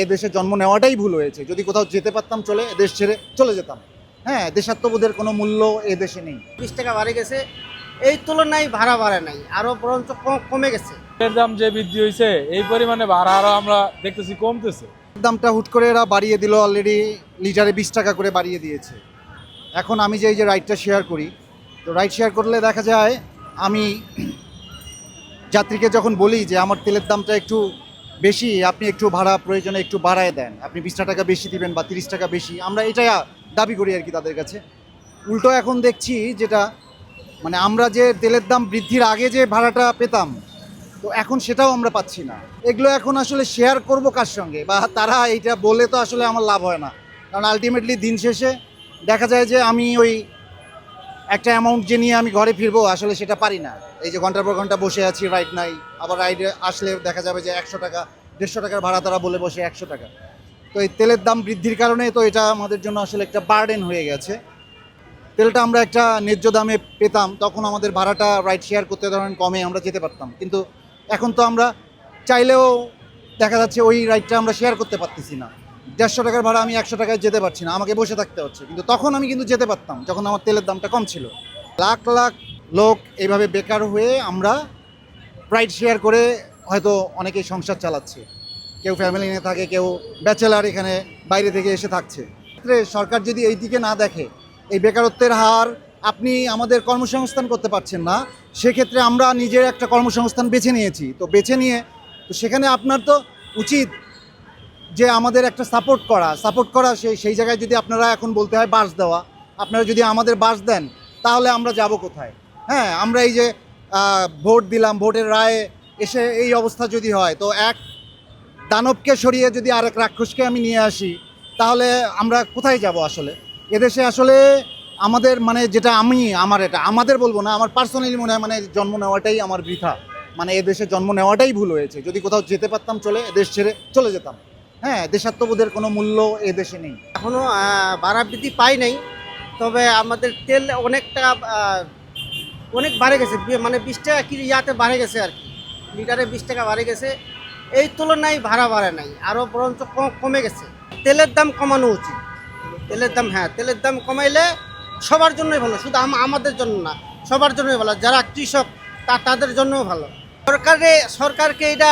এদেশে জন্ম নেওয়াটাই ভুল হয়েছে। যদি কোথাও যেতে পারতাম দেশ ছেড়ে চলে যেতাম। হ্যাঁ, দেশাত্মবোধের কোনো মূল্য এদেশে নেই। 20 টাকা বাড়ে গেছে, এই তুলনায় ভাড়া বাড়ে নাই, আরো বরঞ্চ কমে গেছে। এর দাম যে বৃদ্ধি হয়েছে এই পরিমাণে ভাড়া আরো আমরা দেখতেছি কমতেছে। দামটা হুট করে এরা বাড়িয়ে দিল, অলরেডি লিটারে 20 টাকা করে বাড়িয়ে দিয়েছে। এখন আমি যে এই যে রাইডটা শেয়ার করি, তো রাইড শেয়ার করলে দেখা যায় আমি যাত্রীকে যখন বলি যে আমার তেলের দামটা একটু বেশি, আপনি একটু ভাড়া প্রয়োজনে একটু বাড়ায় দেন, আপনি 20 টাকা বেশি দিবেন বা 30 টাকা বেশি, আমরা এটাই দাবি করি আর কি তাদের কাছে। উল্টো এখন দেখছি যেটা আমরা যে তেলের দাম বৃদ্ধির আগে যে ভাড়াটা পেতাম, তো এখন সেটাও আমরা পাচ্ছি না। এগুলো এখন আসলে শেয়ার করব কার সঙ্গে, বা তারা এইটা বলে তো আসলে আমার লাভ হয় না। কারণ আলটিমেটলি দিন শেষে দেখা যায় যে আমি ওই একটা অ্যামাউন্ট যে নিয়ে আমি ঘরে ফিরবো, আসলে সেটা পারি না। এই যে ঘন্টার পর ঘন্টা বসে আছি, রাইড নাই, আবার রাইডে আসলে দেখা যাবে যে 100 টাকা 150 টাকার ভাড়া তারা বলে বসে 100 টাকা। তো এই তেলের দাম বৃদ্ধির কারণে তো এটা আমাদের জন্য আসলে একটা বার্ডেন হয়ে গেছে। তেলটা আমরা একটা ন্যায্য দামে পেতাম, তখন আমাদের ভাড়াটা রাইড শেয়ার করতে ধরেন কমে আমরা যেতে পারতাম, কিন্তু এখন তো আমরা চাইলেও দেখা যাচ্ছে ওই রাইডটা আমরা শেয়ার করতে পারতেছি না। 150 টাকার ভাড়া আমি 100 টাকায় যেতে পারছি না, আমাকে বসে থাকতে হচ্ছে। কিন্তু তখন আমি কিন্তু যেতে পারতাম যখন আমার তেলের দামটা কম ছিল। লাখ লাখ লোক এইভাবে বেকার হয়ে আমরা রাইড শেয়ার করে হয়তো অনেকেই সংসার চালাচ্ছে। কেউ ফ্যামিলি নিয়ে থাকে, কেউ ব্যাচেলার এখানে বাইরে থেকে এসে থাকছে। সরকার যদি এই দিকে না দেখে, এই বেকারত্বের হার, আপনি আমাদের কর্মসংস্থান করতে পারছেন না, সেক্ষেত্রে আমরা নিজের একটা কর্মসংস্থান বেছে নিয়েছি। তো বেছে নিয়ে তো সেখানে আপনার তো উচিত যে আমাদের একটা সাপোর্ট করা সেই জায়গায় যদি আপনারা এখন বলতে হয় বাস দেওয়া, আপনারা যদি আমাদের বাস দেন তাহলে আমরা যাব কোথায়? হ্যাঁ, আমরা এই যে ভোট দিলাম, ভোটের রায়ে এসে এই অবস্থা যদি হয়, তো এক দানবকে সরিয়ে যদি আরেক রাক্ষসকে আমি নিয়ে আসি, তাহলে আমরা কোথায় যাব? আসলে এদেশে আসলে আমাদের যেটা এটা আমাদের বলবো না, আমার পার্সোনালি মনে হয় জন্ম নেওয়াটাই আমার বৃথা। এদেশে জন্ম নেওয়াটাই ভুল হয়েছে। যদি কোথাও যেতে পারতাম দেশ ছেড়ে চলে যেতাম। হ্যাঁ, দেশাত্মবোধের কোনো মূল্য এদেশে নেই। এখনো ভাড়া বৃদ্ধি পাই নাই, তবে আমাদের তেল অনেকটা অনেক বাড়ে গেছে, 20 টাকা কি ইয়াতে বাড়ে গেছে আর কি, লিটারে 20 টাকা বাড়ে গেছে, এই তুলনায় ভাড়া বাড়ে নাই, আরও বরঞ্চ কমে গেছে। তেলের দাম কমানো উচিত, তেলের দাম কমাইলে সবার জন্যই ভালো, শুধু আমাদের জন্য না, সবার জন্যই ভালো। যারা কৃষক তাদের জন্যও ভালো। সরকারকে এটা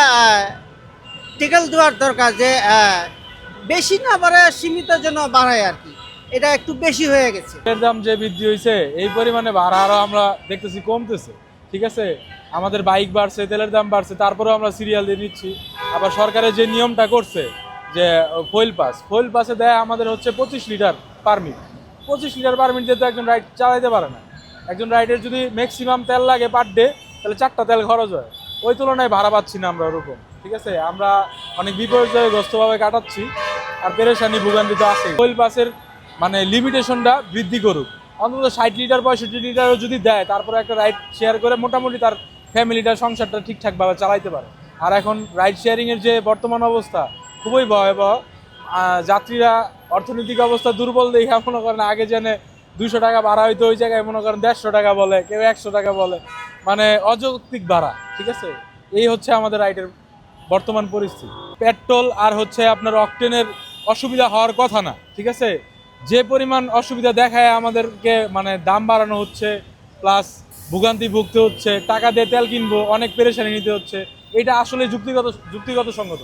টিকেল দেওয়ার দরকার যে বেশি না বাড়ে, সীমিত জন্য বাড়ায় আর কি, এটা একটু বেশি হয়ে গেছে। এর দাম যে বৃদ্ধি হয়েছে এই পরিমাণে ভাড়া আরো আমরা দেখতেছি কমতেছে। ঠিক আছে, আমাদের বাইক বাড়ছে, তেলের দাম বাড়ছে, তারপরেও আমরা সিরিয়াল দিয়ে নিচ্ছি। আবার সরকারের যে নিয়মটা করছে যে ফুয়েল পাসে দেয় আমাদের হচ্ছে 25 লিটার পারমিট। 25 লিটার পারমিট দিয়ে তো একজন রাইড চালাইতে পারে না। একজন রাইডের যদি ম্যাক্সিমাম তেল লাগে পার ডে, তাহলে 4টা তেল খরচ হয়। ওই তুলনায় ভাড়া পাচ্ছি না আমরা ওরকম। ঠিক আছে, আমরা অনেক বিপর্যয়গ্রস্তভাবে কাটাচ্ছি, আর পেরেশানি ভোগান্তি তো আছে। ফুয়েল পাসের লিমিটেশনটা বৃদ্ধি করুক, অন্তত 60 লিটার 65 লিটারও যদি দেয়, তারপরে একটা রাইড শেয়ার করে মোটামুটি তার ফ্যামিলিটা সংসারটা ঠিকঠাকভাবে চালাইতে পারে। আর এখন রাইড শেয়ারিংয়ের যে বর্তমান অবস্থা খুবই ভয়াবহ। যাত্রীরা অর্থনৈতিক অবস্থা দুর্বল দেখে মনে করেন আগে জেনে 200 টাকা ভাড়া হইতো, ওই জায়গায় মনে করেন 150 টাকা বলে, কেউ 100 টাকা বলে, অযৌক্তিক ভাড়া। ঠিক আছে, এই হচ্ছে আমাদের রাইডের বর্তমান পরিস্থিতি। পেট্রোল আর হচ্ছে আপনার অকটেনের অসুবিধা হওয়ার কথা না। ঠিক আছে, যে পরিমাণ অসুবিধা দেখায় আমাদেরকে, দাম বাড়ানো হচ্ছে, প্লাস ভোগান্তি ভুগতে হচ্ছে, টাকা দিয়ে তেল কিনবো, অনেক পেরেশানি নিতে হচ্ছে। এটা আসলে যুক্তিগত সঙ্গত?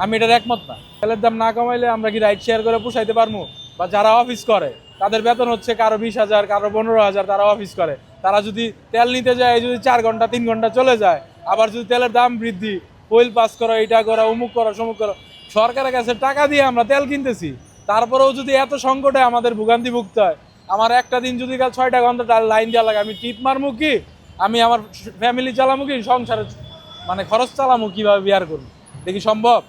আমি এটার একমত না। তেলের দাম না কমাইলে আমরা কি রাইড শেয়ার করে পোষাইতে পারবো? বা যারা অফিস করে তাদের বেতন হচ্ছে কারো 20,000, কারো 15,000, তারা অফিস করে, তারা যদি তেল নিতে যায়, যদি 4 ঘন্টা 3 ঘন্টা চলে যায়, আবার যদি তেলের দাম বৃদ্ধি, ফুয়েল পাস করো, এটা করো, অমুক করো, সমুক করো, সরকারের কাছে টাকা দিয়ে আমরা তেল কিনতেছি, তারপরেও যদি এত সংকটে আমাদের ভোগান্তি ভুগতে হয়, আমার একটা দিন যদি 6টা ঘন্টা লাইন দেওয়া লাগে, আমি টিপ মারমু কি? আমি আমার ফ্যামিলি চালামু কি? সংসারে খরচ চালামু কিভাবে বিয়ার করবো? দেখি সম্ভব?